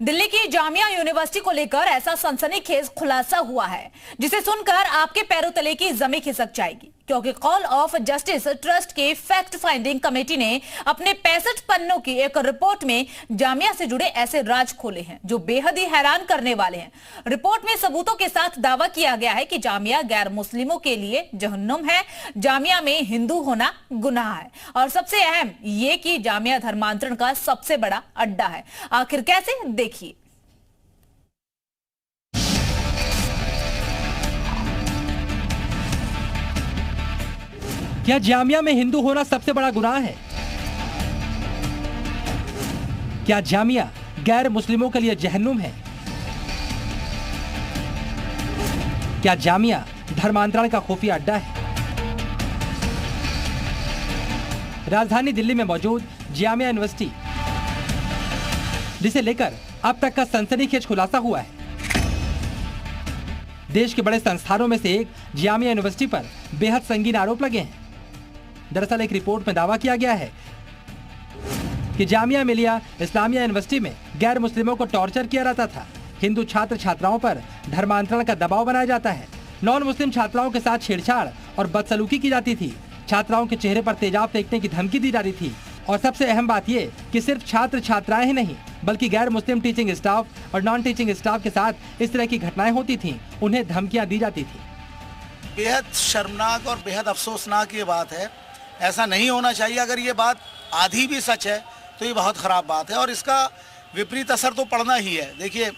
दिल्ली की जामिया यूनिवर्सिटी को लेकर ऐसा सनसनीखेज खुलासा हुआ है जिसे सुनकर आपके पैरों तले की जमीन खिसक जाएगी, क्योंकि कॉल ऑफ जस्टिस ट्रस्ट के फैक्ट फाइंडिंग कमेटी ने अपने 65 पन्नों की एक रिपोर्ट में जामिया से जुड़े ऐसे राज खोले हैं जो बेहद ही हैरान करने वाले हैं। रिपोर्ट में सबूतों के साथ दावा किया गया है कि जामिया गैर मुस्लिमों के लिए जहन्नुम है, जामिया में हिंदू होना गुनाह है और सबसे अहम ये कि जामिया धर्मांतरण का सबसे बड़ा अड्डा है। आखिर कैसे, देखिए। क्या जामिया में हिंदू होना सबसे बड़ा गुनाह है? क्या जामिया गैर मुस्लिमों के लिए जहन्नुम है? क्या जामिया धर्मांतरण का खुफिया अड्डा है? राजधानी दिल्ली में मौजूद जामिया यूनिवर्सिटी, जिसे लेकर अब तक का सनसनीखेज खुलासा हुआ है। देश के बड़े संस्थानों में से एक जामिया यूनिवर्सिटी पर बेहद संगीन आरोप लगे हैं। दरअसल एक रिपोर्ट में दावा किया गया है कि जामिया मिलिया इस्लामिया यूनिवर्सिटी में गैर मुस्लिमों को टॉर्चर किया जाता था। हिंदू छात्र छात्राओं पर धर्मांतरण का दबाव बनाया जाता है। नॉन मुस्लिम छात्राओं के साथ छेड़छाड़ और बदसलूकी की जाती थी। छात्राओं के चेहरे पर तेजाब फेंकने की धमकी दी जाती थी। और सबसे अहम बात ये कि सिर्फ छात्र छात्राएं ही नहीं बल्कि गैर मुस्लिम टीचिंग स्टाफ और नॉन टीचिंग स्टाफ के साथ इस तरह की घटनाएं होती थीं। उन्हें धमकियां दी जाती थी। बेहद शर्मनाक और बेहद अफसोसनाक ये बात है। ऐसा नहीं होना चाहिए। अगर ये बात आधी भी सच है तो ये बहुत ख़राब बात है और इसका विपरीत असर तो पड़ना ही है। देखिए,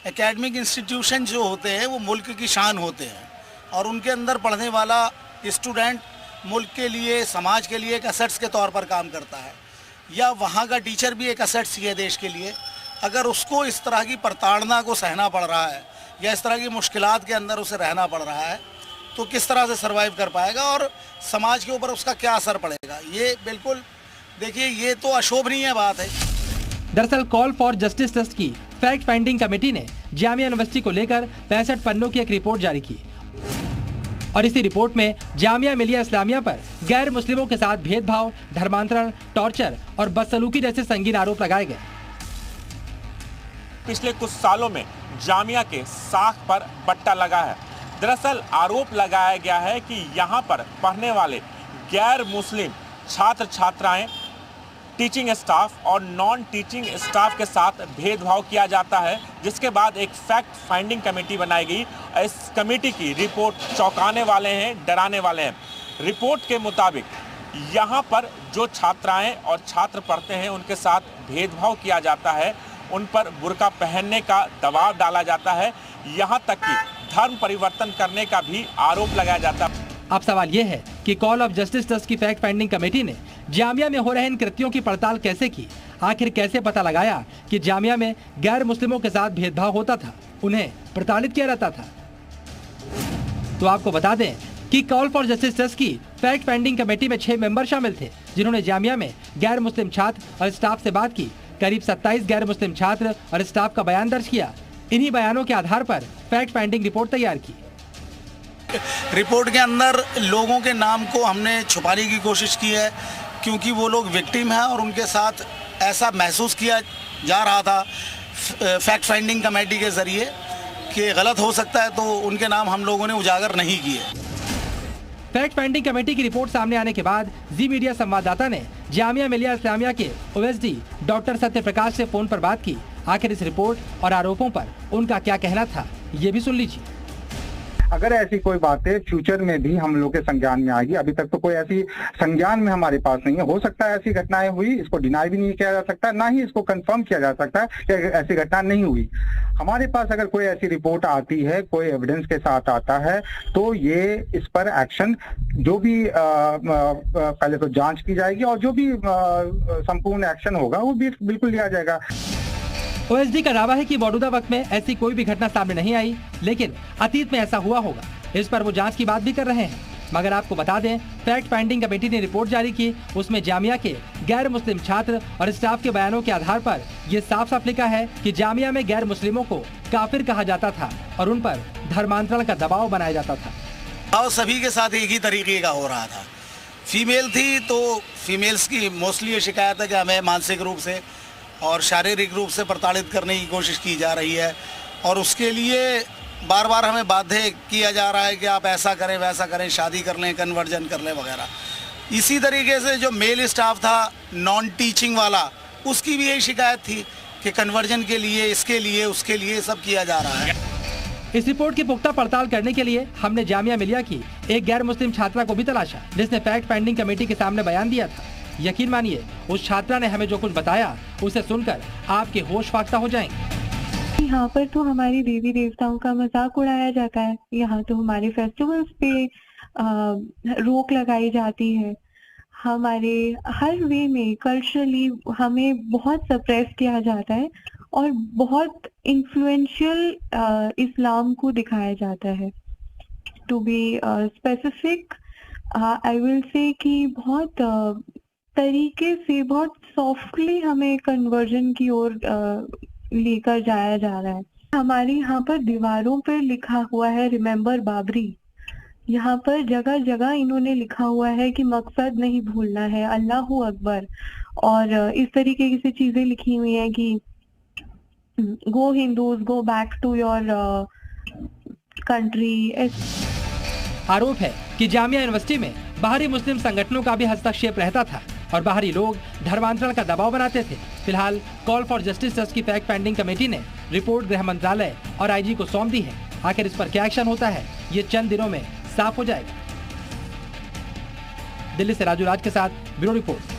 एकेडमिक इंस्टीट्यूशन जो होते हैं वो मुल्क की शान होते हैं और उनके अंदर पढ़ने वाला स्टूडेंट मुल्क के लिए, समाज के लिए एक एसेट्स के तौर पर काम करता है, या वहाँ का टीचर भी एक एसेट्स ही है देश के लिए। अगर उसको इस तरह की प्रताड़ना को सहना पड़ रहा है या इस तरह की मुश्किलात के अंदर उसे रहना पड़ रहा है तो किस तरह से सर्वाइव कर पाएगा और समाज के ऊपर उसका क्या असर पड़ेगा। ये बिल्कुल देखिए, ये तो अशोभनीय बात है। दरअसल कॉल फॉर जस्टिस ट्रस्ट की फैक्ट फाइंडिंग कमेटी ने जामिया यूनिवर्सिटी को लेकर 65 पन्नों की एक रिपोर्ट जारी की और इसी रिपोर्ट में जामिया मिलिया इस्लामिया पर गैर मुस्लिमों के साथ भेदभाव, धर्मांतरण, टॉर्चर और बदसलूकी जैसे संगीन आरोप लगाए गए। पिछले कुछ सालों में जामिया के साख पर पट्टा लगा है। दरअसल आरोप लगाया गया है कि यहाँ पर पढ़ने वाले गैर मुस्लिम छात्र छात्राएं, टीचिंग स्टाफ और नॉन टीचिंग स्टाफ के साथ भेदभाव किया जाता है, जिसके बाद एक फैक्ट फाइंडिंग कमेटी बनाई गई। इस कमेटी की रिपोर्ट चौंकाने वाले हैं, डराने वाले हैं। रिपोर्ट के मुताबिक यहाँ पर जो छात्राएं और छात्र पढ़ते हैं उनके साथ भेदभाव किया जाता है, उन पर बुर्का पहनने का दबाव डाला जाता है, यहाँ तक कि धर्म परिवर्तन करने का भी आरोप लगाया जाता है। अब सवाल यह है कि कॉल ऑफ जस्टिस ट्रस्ट की फैक्ट फाइंडिंग कमेटी ने जामिया में हो रहे इन कृत्यों की पड़ताल कैसे की? आखिर कैसे पता लगाया कि जामिया में गैर मुस्लिमों के साथ भेदभाव होता था, उन्हें प्रताड़ित किया जाता था? तो आपको बता दें कि कॉल फॉर जस्टिस ट्रस्ट की फैक्ट फाइंडिंग कमेटी में 6 मेंबर शामिल थे, जिन्होंने जामिया में गैर मुस्लिम छात्र और स्टाफ से बात की। करीब 27 गैर मुस्लिम छात्र और स्टाफ का बयान दर्ज किया। इन्हीं बयानों के आधार पर फैक्ट फाइंडिंग रिपोर्ट तैयार की। रिपोर्ट के अंदर लोगों के नाम को हमने छुपाने की कोशिश की है, क्योंकि वो लोग विक्टिम हैं और उनके साथ ऐसा महसूस किया जा रहा था फैक्ट फाइंडिंग कमेटी के ज़रिए कि गलत हो सकता है, तो उनके नाम हम लोगों ने उजागर नहीं किए। फैक्ट फाइंडिंग कमेटी की रिपोर्ट सामने आने के बाद जी मीडिया संवाददाता ने जामिया मिलिया इस्लामिया के ओएसडी डॉक्टर सत्यप्रकाश से फोन पर बात की। आखिर इस रिपोर्ट और आरोपों पर उनका क्या कहना था, ये भी सुन लीजिए। अगर ऐसी कोई बातें फ्यूचर में भी हम लोग के संज्ञान में आएगी, अभी तक तो कोई ऐसी संज्ञान में हमारे पास नहीं है। हो सकता है ऐसी घटनाएं हुई, इसको डिनाई भी नहीं किया जा सकता, ना ही इसको कंफर्म किया जा सकता है कि ऐसी घटना नहीं हुई। हमारे पास अगर कोई ऐसी रिपोर्ट आती है, कोई एविडेंस के साथ आता है, तो ये इस पर एक्शन जो भी पहले तो जांच की जाएगी और जो भी संपूर्ण एक्शन होगा वो भी बिल्कुल लिया जाएगा। ओएसडी का दावा है कि मौजूदा वक्त में ऐसी कोई भी घटना सामने नहीं आई, लेकिन अतीत में ऐसा हुआ होगा। इस पर वो जांच की बात भी कर रहे हैं। मगर आपको बता दें, फैक्ट फाइंडिंग कमेटी ने रिपोर्ट जारी की, उसमें जामिया के गैर मुस्लिम छात्र और स्टाफ के बयानों के आधार पर ये साफ साफ लिखा है कि जामिया में गैर मुस्लिमों को काफिर कहा जाता था और उन पर धर्मांतरण का दबाव बनाया जाता था। और सभी के साथ एक ही तरीके का हो रहा था। फीमेल थी तो फीमेल्स की मोस्टली ये शिकायत है कि हमें मानसिक रूप से और शारीरिक रूप से प्रताड़ित करने की कोशिश की जा रही है, और उसके लिए बार बार हमें बाध्य किया जा रहा है कि आप ऐसा करें वैसा करें, शादी कर लें, कन्वर्जन कर लें वगैरह। इसी तरीके से जो मेल स्टाफ था नॉन टीचिंग वाला, उसकी भी यही शिकायत थी कि कन्वर्जन के लिए, इसके लिए, उसके लिए सब किया जा रहा है। इस रिपोर्ट की पुख्ता पड़ताल करने के लिए हमने जामिया मिलिया की एक गैर मुस्लिम छात्रा को भी तलाशा, जिसने फैक्ट फाइंडिंग कमेटी के सामने बयान दिया था। यकीन मानिए, उस छात्रा ने हमें जो कुछ बताया उसे सुनकर आपके होश फाख्ता हो जाएंगे। यहाँ पर तो हमारी देवी देवताओं का मजाक उड़ाया जाता है, यहाँ तो हमारे फेस्टिवल्स पे रोक लगाई जाती है, हमारे हर वे में कल्चरली हमें बहुत सप्रेस किया जाता है और बहुत इन्फ्लुएंशियल इस्लाम को दिखाया जाता है। To be specific, I will say कि बहुत तरीके से, बहुत सॉफ्टली हमें कन्वर्जन की ओर लेकर जाया जा रहा है। हमारे यहाँ पर दीवारों पर लिखा हुआ है रिमेम्बर बाबरी। यहाँ पर जगह जगह इन्होंने लिखा हुआ है कि मकसद नहीं भूलना है, अल्लाहू अकबर, और इस तरीके से चीजें लिखी हुई हैं कि go Hindus go back to your country. आरोप है कि जामिया यूनिवर्सिटी में बाहरी मुस्लिम संगठनों का भी हस्तक्षेप रहता था और बाहरी लोग धर्मांतरण का दबाव बनाते थे। फिलहाल कॉल फॉर जस्टिस ट्रस्ट की फैक्ट फाइंडिंग कमेटी ने रिपोर्ट गृह मंत्रालय और आईजी को सौंप दी है। आखिर इस पर क्या एक्शन होता है, ये चंद दिनों में साफ हो जाएगा। दिल्ली से राजू राज के साथ ब्यूरो रिपोर्ट।